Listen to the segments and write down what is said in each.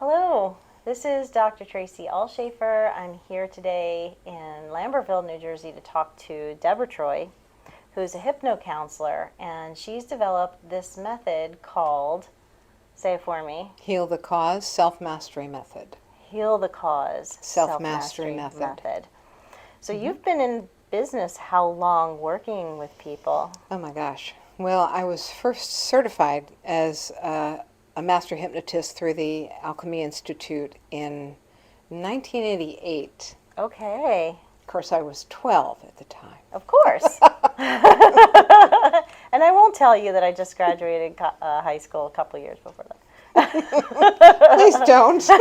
Hello, this is Dr. Tracey Allshafer. I'm here today in Lambertville, New Jersey to talk to Debra Troy, who's a hypno counselor, and she's developed this method called, say it for me, Heal the Cause Self-Mastery Method. Heal the Cause Self-Mastery Method. So you've been in business how long working with people? Oh my gosh. Well, I was first certified as a master hypnotist through the Alchemy Institute in 1988. Okay. Of course, I was 12 at the time. Of course. And I won't tell you that I just graduated high school a couple years before that. Please don't. So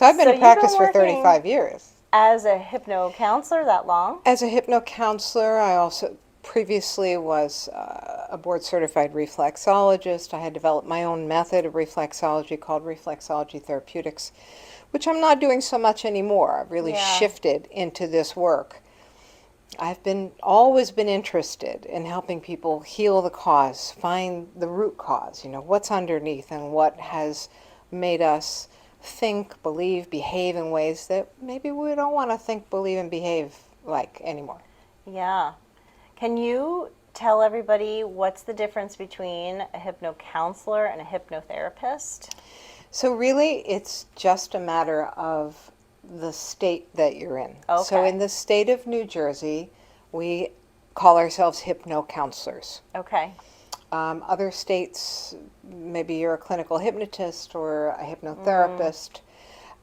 I've been in practice for 35 years. As a hypno counselor that long? As a hypno counselor, I also previously was a board certified reflexologist. I had developed my own method of reflexology called reflexology therapeutics, which I'm not doing so much anymore. I've really shifted into this work. I've always been interested in helping people heal the cause, find the root cause, what's underneath and what has made us think, believe, behave in ways that maybe we don't want to think, believe, and behave like anymore. Yeah. Can you tell everybody what's the difference between a hypno counselor and a hypnotherapist? So really, it's just a matter of the state that you're in. Okay. So in the state of New Jersey, we call ourselves hypno counselors. Okay. Other states, maybe you're a clinical hypnotist or a hypnotherapist.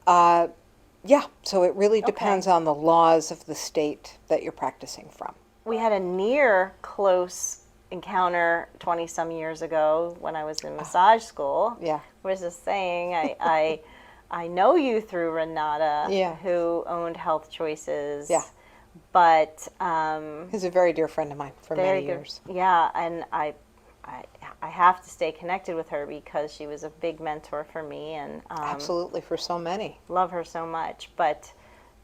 So it really depends on the laws of the state that you're practicing from. We had a near close encounter 20-some years ago when I was in massage school. Yeah. I was just saying, I know you through Renata, who owned Health Choices. Yeah. But he's a very dear friend of mine for many years. Yeah, and I have to stay connected with her because she was a big mentor for me, and absolutely for so many. Love her so much. But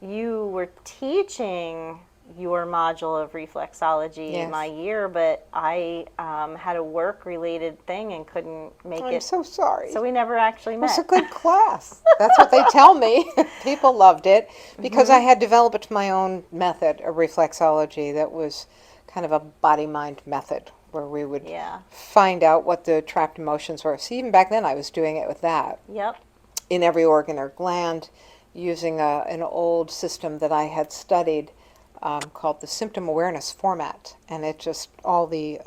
you were teaching your module of reflexology my year, but I had a work-related thing and couldn't make it. I'm so sorry. So we never actually met. It was a good class. That's what they tell me. People loved it because I had developed my own method of reflexology that was kind of a body-mind method where we would find out what the trapped emotions were. So even back then I was doing it with that. Yep. In every organ or gland, using an old system that I had studied called the symptom awareness format, and it just, all the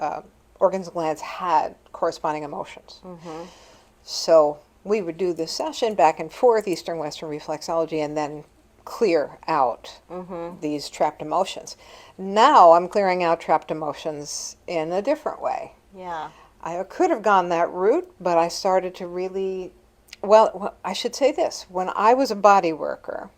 organs and glands had corresponding emotions. So we would do this session back and forth, Eastern Western reflexology, and then clear out these trapped emotions. Now I'm clearing out trapped emotions in a different way. Yeah. I could have gone that route, but I started to really, well, I should say this. When I was a body worker,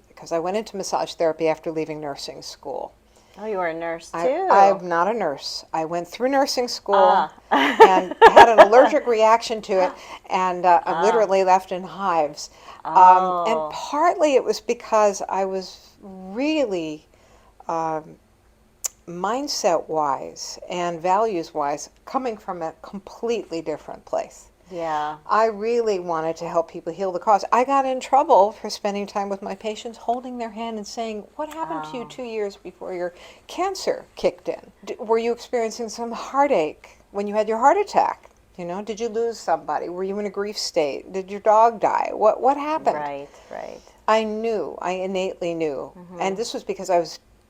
because I went into massage therapy after leaving nursing school. Oh, you were a nurse too? I'm not a nurse. I went through nursing school and had an allergic reaction to it, and I literally left in hives. And partly it was because I was really mindset-wise and values-wise coming from a completely different place. Yeah. I really wanted to help people heal the cause. I got in trouble for spending time with my patients, holding their hand and saying, what happened to you 2 years before your cancer kicked in? Were you experiencing some heartache when you had your heart attack? Did you lose somebody? Were you in a grief state? Did your dog die? What happened? Right. I innately knew. And this was because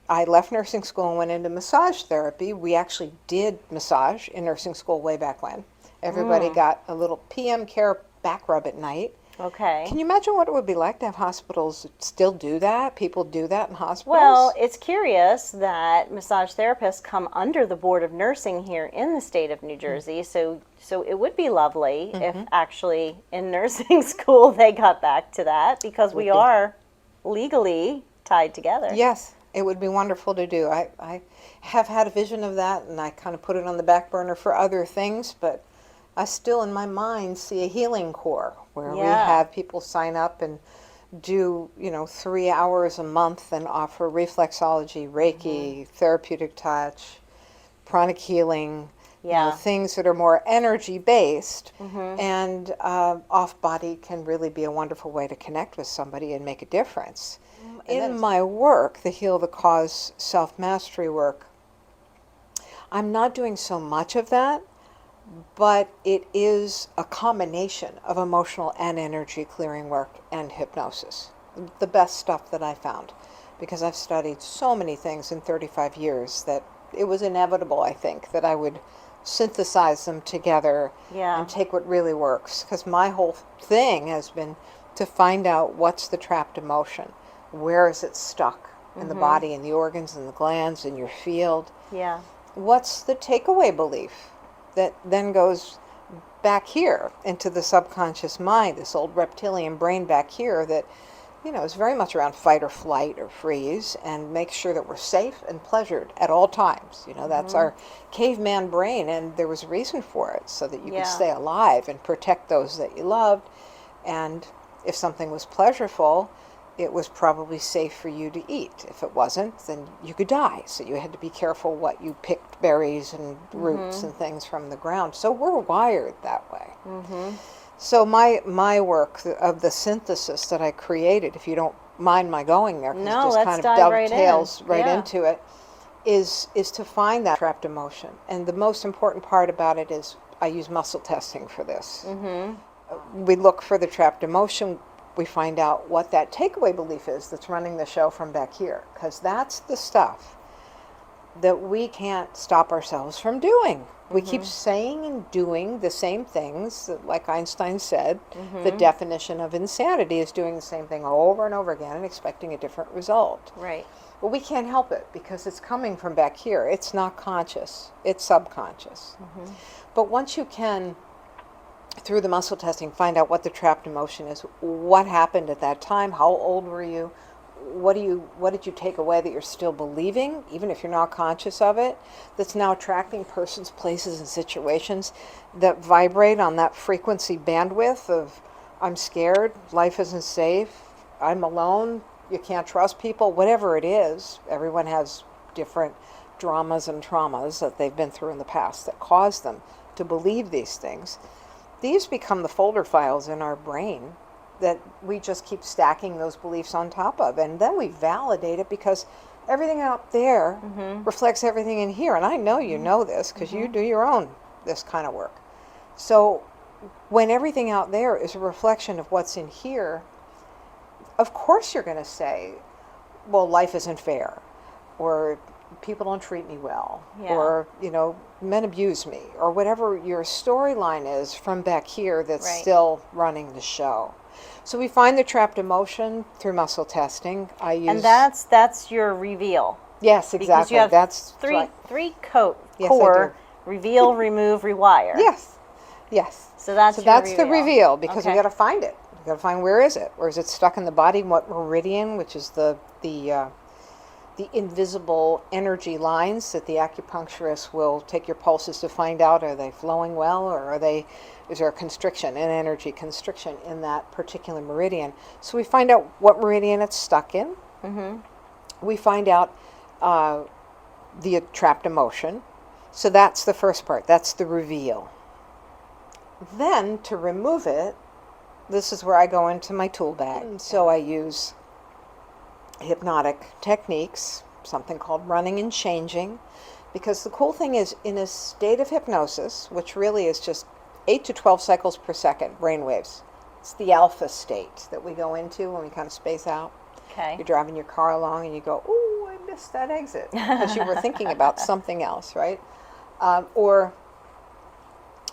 I left nursing school and went into massage therapy. We actually did massage in nursing school way back when. Everybody got a little PM care back rub at night. Okay. Can you imagine what it would be like to have hospitals still do that? People do that in hospitals? Well, it's curious that massage therapists come under the Board of Nursing here in the state of New Jersey. So it would be lovely if actually in nursing school they got back to that, because we are legally tied together. Yes. It would be wonderful to do. I have had a vision of that, and I kind of put it on the back burner for other things, but I still in my mind see a healing core where we have people sign up and do 3 hours a month and offer reflexology, Reiki, therapeutic touch, pranic healing, Yeah. Things that are more energy based, and off body can really be a wonderful way to connect with somebody and make a difference. In my work, the Heal the Cause self-mastery work, I'm not doing so much of that, but it is a combination of emotional and energy clearing work and hypnosis. The best stuff that I found, because I've studied so many things in 35 years that it was inevitable, I think, that I would synthesize them together Yeah. and take what really works. Because my whole thing has been to find out what's the trapped emotion. Where is it stuck in the body, in the organs, in the glands, in your field? Yeah. What's the takeaway belief that then goes back here into the subconscious mind, this old reptilian brain back here that, is very much around fight or flight or freeze, and make sure that we're safe and pleasured at all times. That's our caveman brain, and there was a reason for it, so that you could stay alive and protect those that you loved. And if something was pleasurable, it was probably safe for you to eat. If it wasn't, then you could die. So you had to be careful what you picked, berries and roots and things from the ground. So we're wired that way. So my work of the synthesis that I created, if you don't mind my going there, because No, it just let's kind of dive right in. dovetails right Yeah. into it, is to find that trapped emotion. And the most important part about it is I use muscle testing for this. We look for the trapped emotion. We find out what that takeaway belief is that's running the show from back here, because that's the stuff that we can't stop ourselves from doing. We keep saying and doing the same things that, like Einstein said, the definition of insanity is doing the same thing over and over again and expecting a different result. Right. But we can't help it because it's coming from back here. It's not conscious, it's subconscious. But once you can, through the muscle testing, find out what the trapped emotion is, what happened at that time, how old were you, what did you take away that you're still believing, even if you're not conscious of it, that's now attracting persons, places, and situations that vibrate on that frequency bandwidth of I'm scared, life isn't safe, I'm alone, you can't trust people, whatever it is. Everyone has different dramas and traumas that they've been through in the past that cause them to believe these things. These become the folder files in our brain that we just keep stacking those beliefs on top of. And then we validate it because everything out there reflects everything in here. And I know you know this because you do your own this kind of work. So when everything out there is a reflection of what's in here, of course you're going to say, well, life isn't fair, or people don't treat me well, or, men abuse me, or whatever your storyline is from back here that's still running the show. So we find the trapped emotion through muscle testing. And that's your reveal. Yes, exactly. Because you have that's three core: Yes, reveal, remove, rewire. Yes. So that's the reveal, because we got to find it. We got to find where is it? Where is it stuck in the body? What meridian, which is the invisible energy lines that the acupuncturist will take your pulses to find out, are they flowing well, or is there a constriction, an energy constriction in that particular meridian? So we find out what meridian it's stuck in. We find out the trapped emotion. So that's the first part. That's the reveal. Then to remove it, this is where I go into my tool bag. So I use hypnotic techniques, something called running and changing, because the cool thing is, in a state of hypnosis, which really is just 8 to 12 cycles per second, brainwaves. It's the alpha state that we go into when we kind of space out. Okay. You're driving your car along and you go, "Ooh, I missed that exit," because you were thinking about something else, right? Or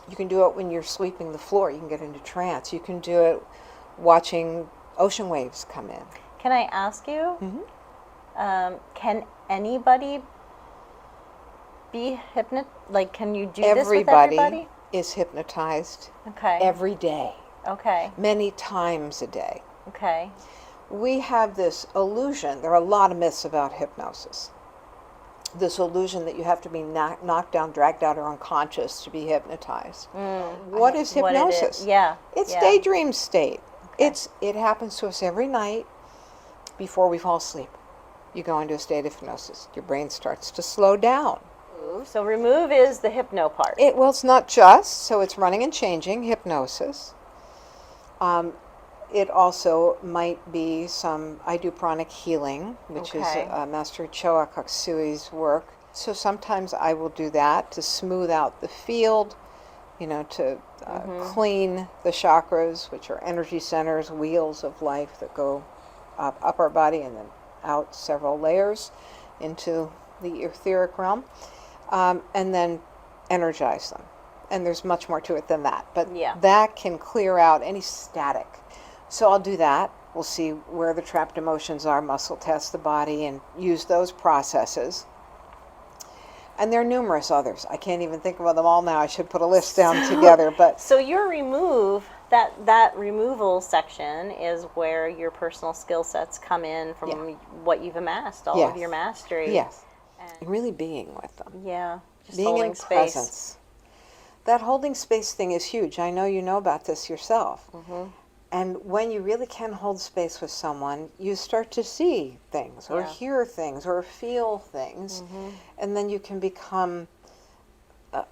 you can do it when you're sweeping the floor. You can get into trance. You can do it watching ocean waves come in. Can I ask you, can anybody be hypnotized? Like, can you do this with everybody? Everybody is hypnotized every day. Okay. Many times a day. Okay. We have this illusion. There are a lot of myths about hypnosis. This illusion that you have to be knocked down, dragged out, or unconscious to be hypnotized. What is hypnosis? It's daydream state. Okay. It happens to us every night before we fall asleep. You go into a state of hypnosis. Your brain starts to slow down. remove. So remove is the hypno part. It's not just, so it's running and changing, hypnosis. It also might be I do pranic healing, which is Okay. Master Choa Koksui's work. So sometimes I will do that to smooth out the field, to clean the chakras, which are energy centers, wheels of life that go up our body and then out several layers into the etheric realm, and then energize them. And there's much more to it than that, but that can clear out any static. So I'll do that. We'll see where the trapped emotions are, muscle test the body, and use those processes. And there are numerous others. I can't even think of them all now. I should put a list down together. But so your that removal section is where your personal skill sets come in from what you've amassed, all of your mastery. Yes. And really being with them. Yeah. Just being holding in space. Presence. That holding space thing is huge. I know you know about this yourself. Mm-hmm. And when you really can hold space with someone, you start to see things or hear things or feel things. Mm-hmm. And then you can become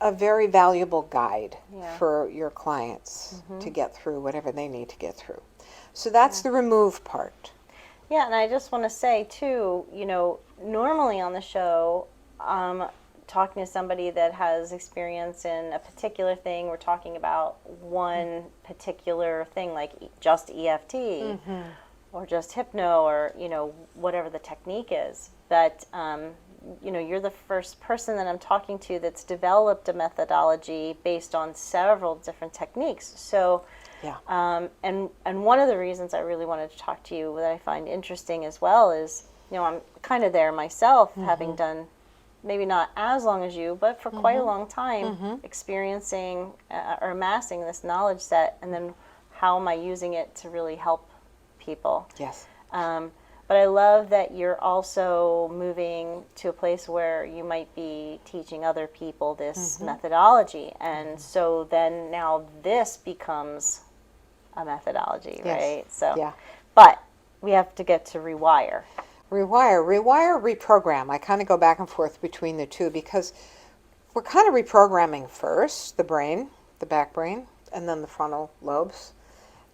a very valuable guide for your clients to get through whatever they need to get through. So that's the remove part. Yeah, and I just want to say, too, normally on the show, talking to somebody that has experience in a particular thing, we're talking about one particular thing, like just EFT or just hypno or, whatever the technique is. But, you're the first person that I'm talking to that's developed a methodology based on several different techniques. So, and one of the reasons I really wanted to talk to you that I find interesting as well is, I'm kind of there myself, having done maybe not as long as you, but for quite a long time, experiencing or amassing this knowledge set, and then how am I using it to really help people? Yes. But I love that you're also moving to a place where you might be teaching other people this methodology, and so then now this becomes a methodology, right? So, but we have to get to rewire. Rewire, reprogram. I kind of go back and forth between the two because we're kind of reprogramming first the brain, the back brain, and then the frontal lobes.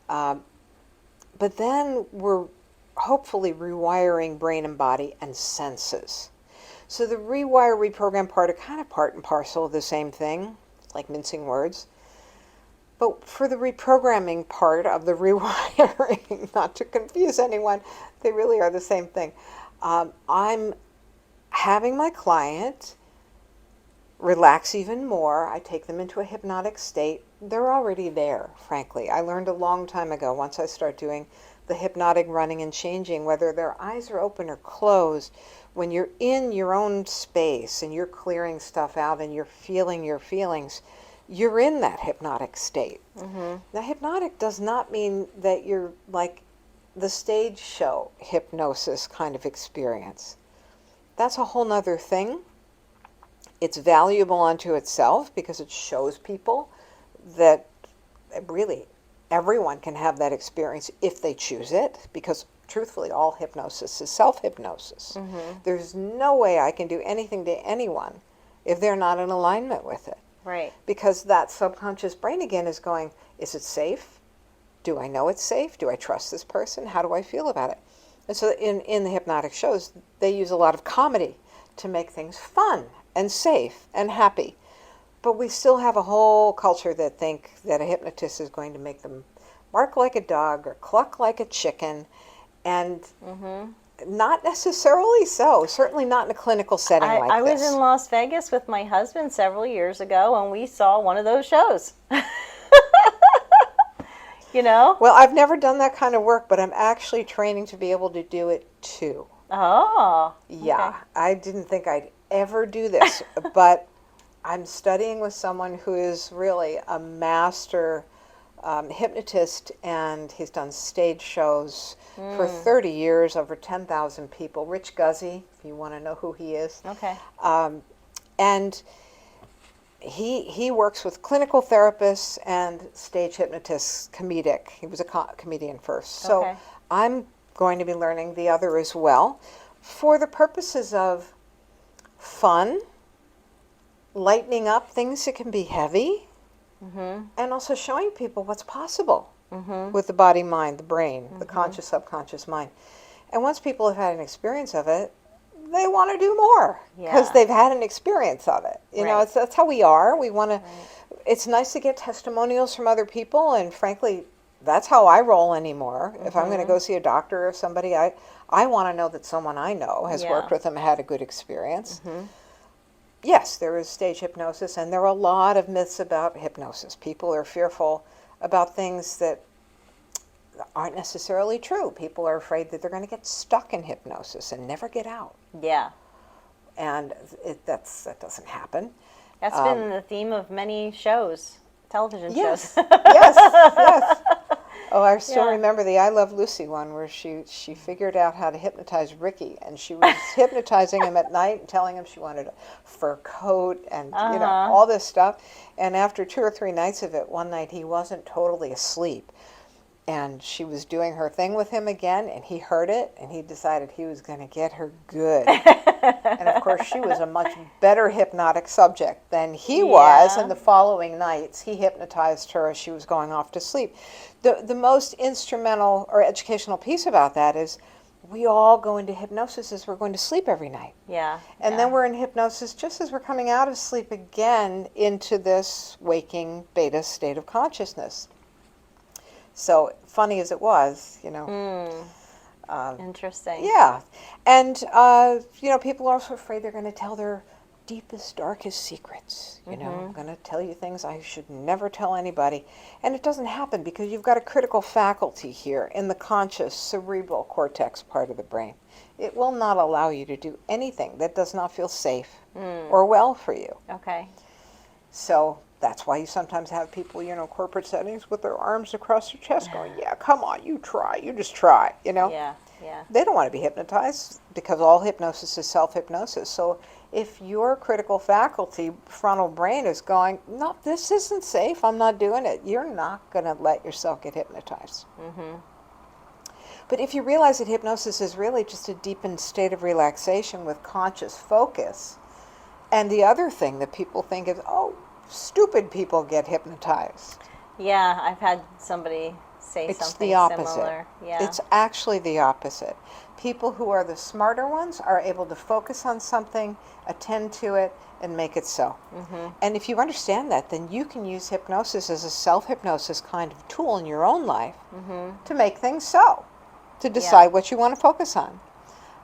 But then we're hopefully rewiring brain and body and senses. So the rewire, reprogram part are kind of part and parcel of the same thing, like mincing words. But for the reprogramming part of the rewiring, not to confuse anyone, they really are the same thing. I'm having my client relax even more. I take them into a hypnotic state. They're already there, frankly. I learned a long time ago, once I start doing the hypnotic running and changing, whether their eyes are open or closed, when you're in your own space and you're clearing stuff out and you're feeling your feelings, you're in that hypnotic state. Now, hypnotic does not mean that you're like the stage show hypnosis kind of experience. That's a whole nother thing. It's valuable unto itself because it shows people that really everyone can have that experience if they choose it, because truthfully all hypnosis is self-hypnosis. There's no way I can do anything to anyone if they're not in alignment with it. Right. Because that subconscious brain again is going, is it safe? Do I know it's safe? Do I trust this person? How do I feel about it? And so in the hypnotic shows, they use a lot of comedy to make things fun and safe and happy. But we still have a whole culture that think that a hypnotist is going to make them bark like a dog or cluck like a chicken, and not necessarily so. Certainly not in a clinical setting like this. I was in Las Vegas with my husband several years ago, and we saw one of those shows. Well, I've never done that kind of work, but I'm actually training to be able to do it too. Oh. Yeah. Okay. I didn't think I'd ever do this, but I'm studying with someone who is really a master hypnotist, and he's done stage shows for 30 years, over 10,000 people. Rich Guzzi, if you want to know who he is. Okay. And he works with clinical therapists and stage hypnotists, comedic. He was a comedian first. So I'm going to be learning the other as well for the purposes of fun lightening up things that can be heavy, and also showing people what's possible with the body, mind, the brain, the conscious, subconscious mind. And once people have had an experience of it, they want to do more because Yeah. they've had an experience of it. You know, Right. that's how we are. We want to. It's nice to get testimonials from other people, and frankly, that's how I roll anymore. If I'm going to go see a doctor or somebody, I want to know that someone I know has Yeah. worked with them and had a good experience. Yes, there is stage hypnosis, and there are a lot of myths about hypnosis. People are fearful about things that aren't necessarily true. People are afraid that they're going to get stuck in hypnosis and never get out. Yeah. And that doesn't happen. That's been the theme of many shows, television Yes, shows. yes, yes. Oh, I still Yeah. remember the I Love Lucy one where she figured out how to hypnotize Ricky, and she was hypnotizing him at night and telling him she wanted a fur coat and you know all this stuff. And after 2 or 3 nights of it, one night he wasn't totally asleep, and she was doing her thing with him again, and he heard it, and he decided he was going to get her good. And of course, she was a much better hypnotic subject than he was, Yeah. and the following nights he hypnotized her as she was going off to sleep. The most instrumental or educational piece about that is we all go into hypnosis as we're going to sleep every night. Yeah. And then we're in hypnosis just as we're coming out of sleep again into this waking beta state of consciousness. So funny as it was, you know. Interesting. Yeah. And, you know, people are also afraid they're going to tell their deepest, darkest secrets. You know, I'm going to tell you things I should never tell anybody. And it doesn't happen because you've got a critical faculty here in the conscious cerebral cortex part of the brain. It will not allow you to do anything that does not feel safe or well for you. Okay. So that's why you sometimes have people, you know, corporate settings with their arms across their chest going, yeah, come on, you try, you just try, you know. Yeah. Yeah. They don't want to be hypnotized because all hypnosis is self-hypnosis. So if your critical faculty, frontal brain, is going, no, this isn't safe, I'm not doing it, you're not going to let yourself get hypnotized. But if you realize that hypnosis is really just a deepened state of relaxation with conscious focus, and the other thing that people think is, oh, stupid people get hypnotized. Yeah. I've had somebody say It's something the opposite. similar. Yeah. It's actually the opposite. People who are the smarter ones are able to focus on something, attend to it, and make it so. And if you understand that, then you can use hypnosis as a self-hypnosis kind of tool in your own life to make things so, to decide what you want to focus on.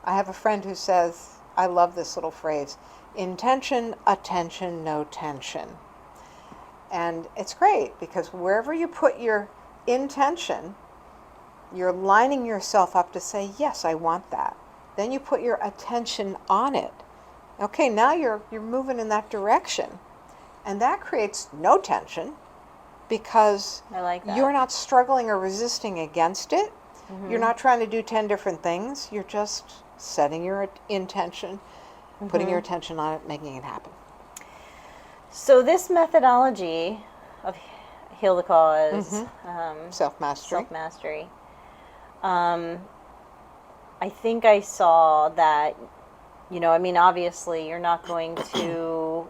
I have a friend who says, I love this little phrase, intention, attention, no tension. And it's great because wherever you put your intention, you're lining yourself up to say, yes, I want that. Then you put your attention on it. Okay, now you're moving in that direction. And that creates no tension because I like that. you're not struggling or resisting against it. You're not trying to do 10 different things. You're just setting your intention, putting your attention on it, making it happen. So this methodology of Heal the Cause, Self-mastery. self-mastery, I think I saw that, you know, I mean, obviously you're not going to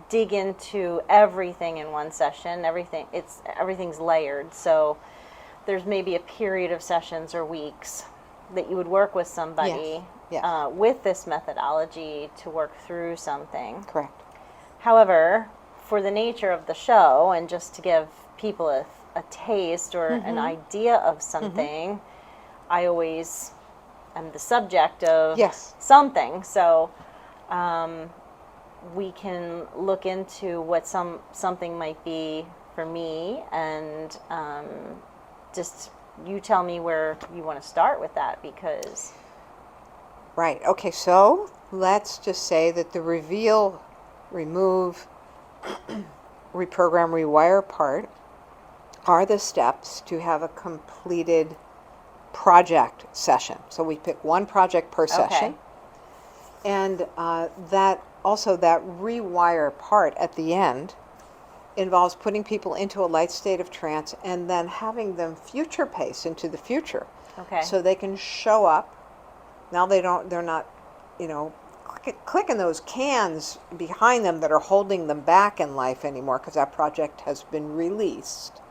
dig into everything in one session. Everything's layered. So there's maybe a period of sessions or weeks that you would work with somebody Yes. with this methodology to work through something. Correct. However, for the nature of the show and just to give people a taste or an idea of something, I always am the subject of Yes. something. So we can look into what something might be for me, and just you tell me where you want to start with that, because Right. Okay, so let's just say that the reveal, remove, reprogram, rewire part are the steps to have a completed project session. So we pick one project per session. And that rewire part at the end involves putting people into a light state of trance and then having them future pace into the future. Okay. So they can show up. Now they're not, clicking those cans behind them that are holding them back in life anymore because that project has been released.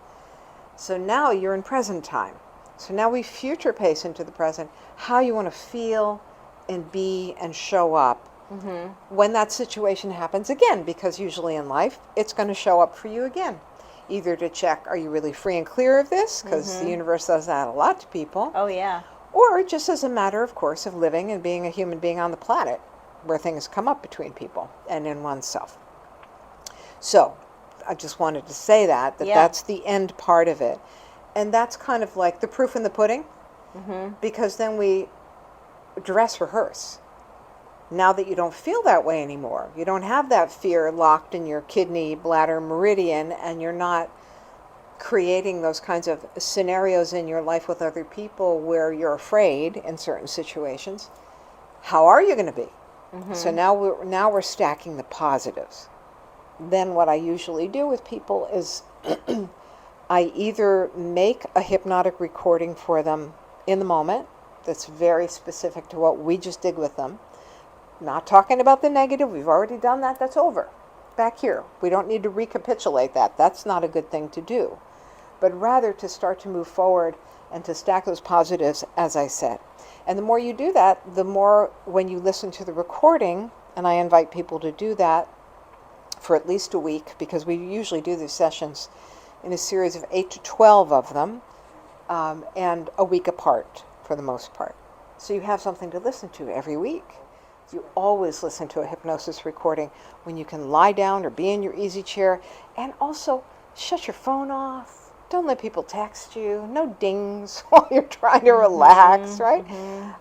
So now you're in present time. So now we future pace into the present, how you want to feel and be and show up when that situation happens again, because usually in life it's going to show up for you again. Either to check, are you really free and clear of this? Because the universe does that a lot to people. Oh, yeah. Or just as a matter, of course, of living and being a human being on the planet, where things come up between people and in oneself. So I just wanted to say that that's the end part of it. And that's kind of like the proof in the pudding, because then we dress rehearse. Now that you don't feel that way anymore, you don't have that fear locked in your kidney, bladder, meridian, and you're not creating those kinds of scenarios in your life with other people where you're afraid in certain situations. How are you going to be? So now we're stacking the positives. Then what I usually do with people is I either make a hypnotic recording for them in the moment that's very specific to what we just did with them. Not talking about the negative, we've already done that, that's over. Back here, we don't need to recapitulate that. That's not a good thing to do. But rather to start to move forward and to stack those positives, as I said. And the more you do that, the more when you listen to the recording, and I invite people to do that for at least a week, because we usually do these sessions in a series of 8 to 12 of them, and a week apart for the most part. So you have something to listen to every week. You always listen to a hypnosis recording when you can lie down or be in your easy chair, and also shut your phone off. Don't let people text you. No dings while you're trying to relax, right?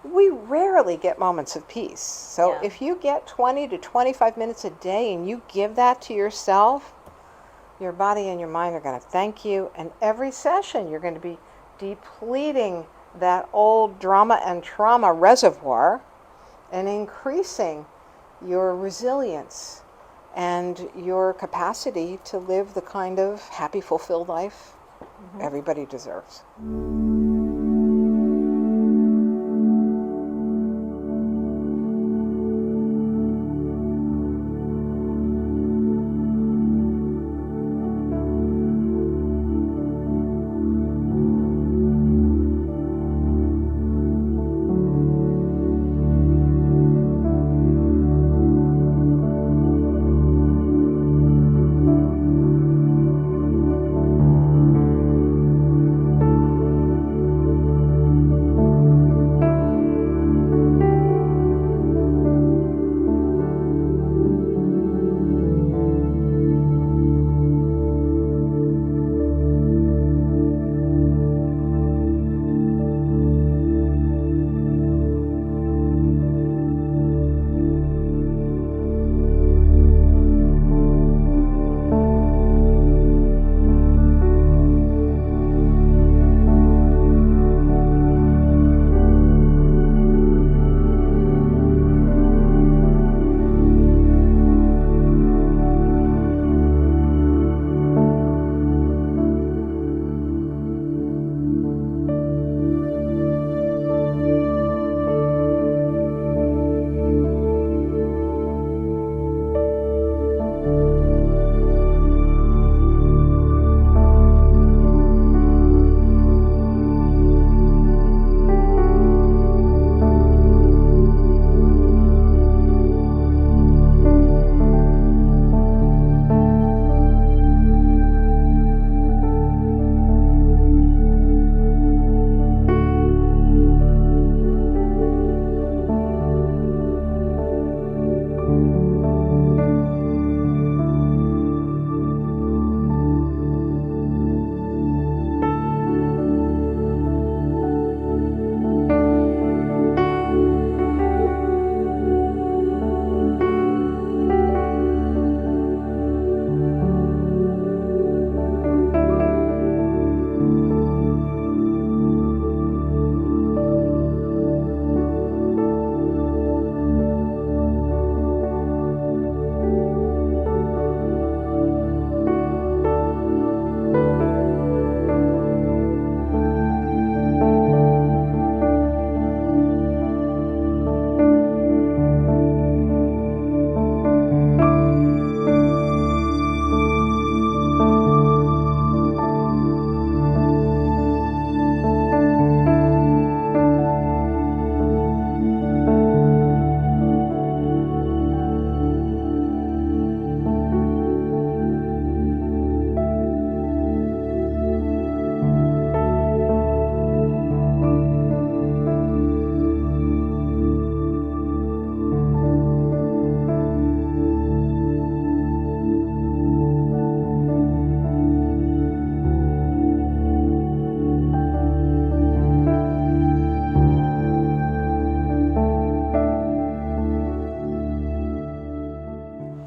We rarely get moments of peace. So if you get 20 to 25 minutes a day and you give that to yourself, your body and your mind are going to thank you. And every session you're going to be depleting that old drama and trauma reservoir and increasing your resilience and your capacity to live the kind of happy, fulfilled life everybody deserves.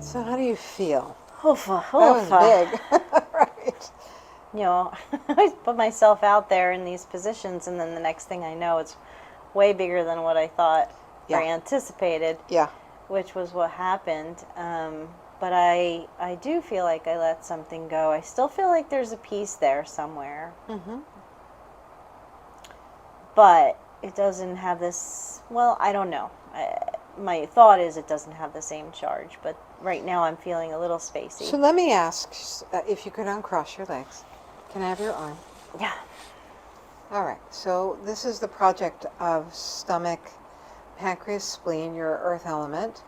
So how do you feel? Oofa, That was oofa. big. Right. You know, I put myself out there in these positions, and then the next thing I know, it's way bigger than what I thought or Yeah. anticipated, Yeah. which was what happened. But I do feel like I let something go. I still feel like there's a piece there somewhere. Mm-hmm. But it doesn't have this, well, I don't know. My thought is it doesn't have the same charge, but right now I'm feeling a little spacey. So let me ask if you could uncross your legs. Can I have your arm? Yeah. All right. So this is the project of stomach, pancreas, spleen, your earth element,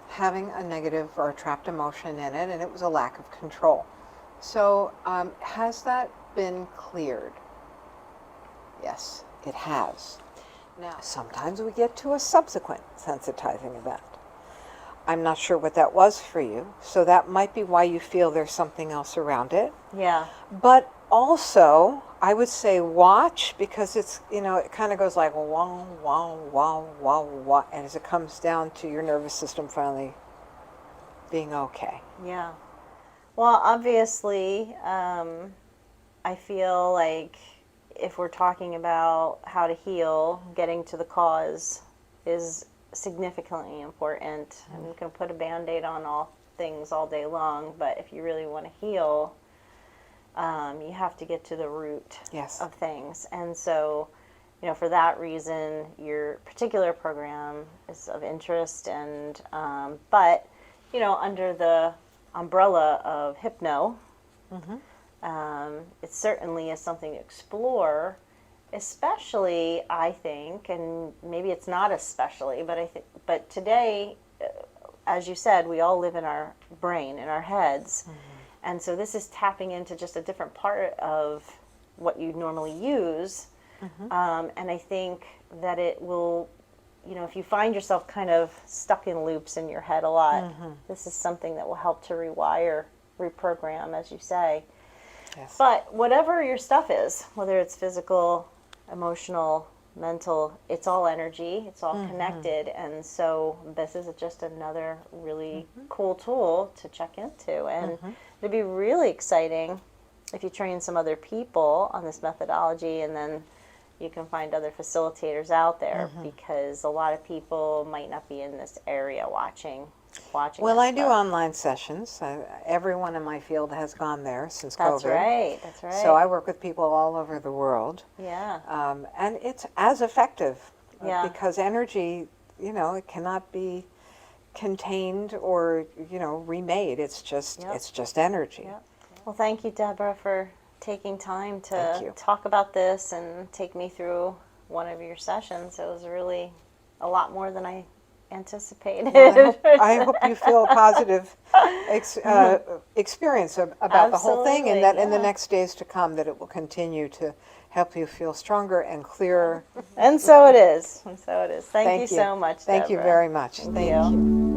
having a negative or trapped emotion in it, and it was a lack of control. So has that been cleared? Yes, it has. Now, sometimes we get to a subsequent sensitizing event. I'm not sure what that was for you, so that might be why you feel there's something else around it. Yeah. But also, I would say watch, because it's, it kind of goes like wow, wow, wow, wow, wow, and as it comes down to your nervous system finally being okay. Yeah. Well, obviously, I feel like if we're talking about how to heal, getting to the cause is significantly important. I'm going to put a Band-Aid on all things all day long, but if you really want to heal, you have to get to the root Yes. of things. And so, for that reason, your particular program is of interest, and but, under the umbrella of Hypno, it certainly is something to explore, especially, I think, and maybe it's not especially, but today, as you said, we all live in our brain, in our heads, and so this is tapping into just a different part of what you normally use, and I think that it will, if you find yourself kind of stuck in loops in your head a lot, this is something that will help to rewire, reprogram, as you say. Yes. But whatever your stuff is, whether it's physical, emotional, mental, it's all energy, it's all connected, and so this is just another really cool tool to check into. And it'd be really exciting if you train some other people on this methodology, and then you can find other facilitators out there, because a lot of people might not be in this area watching. Well, this I do stuff. online sessions. Everyone in my field has gone there since That's COVID. right. That's right. So I work with people all over the world. Yeah. And it's as effective Yeah. because energy, it cannot be contained or, remade. It's just Yep. it's just energy. Yep. Well, thank you, Deborah, for taking time Thank to you. talk about this and take me through one of your sessions. It was really a lot more than I anticipated. Well, I hope you feel a positive experience about the whole thing, and that in the yeah. next days to come that it will continue to help you feel stronger and clearer. And so it is. And so it is. Thank you Thank you. so much, Thank you Deborah. very much. Thank Thank you. you.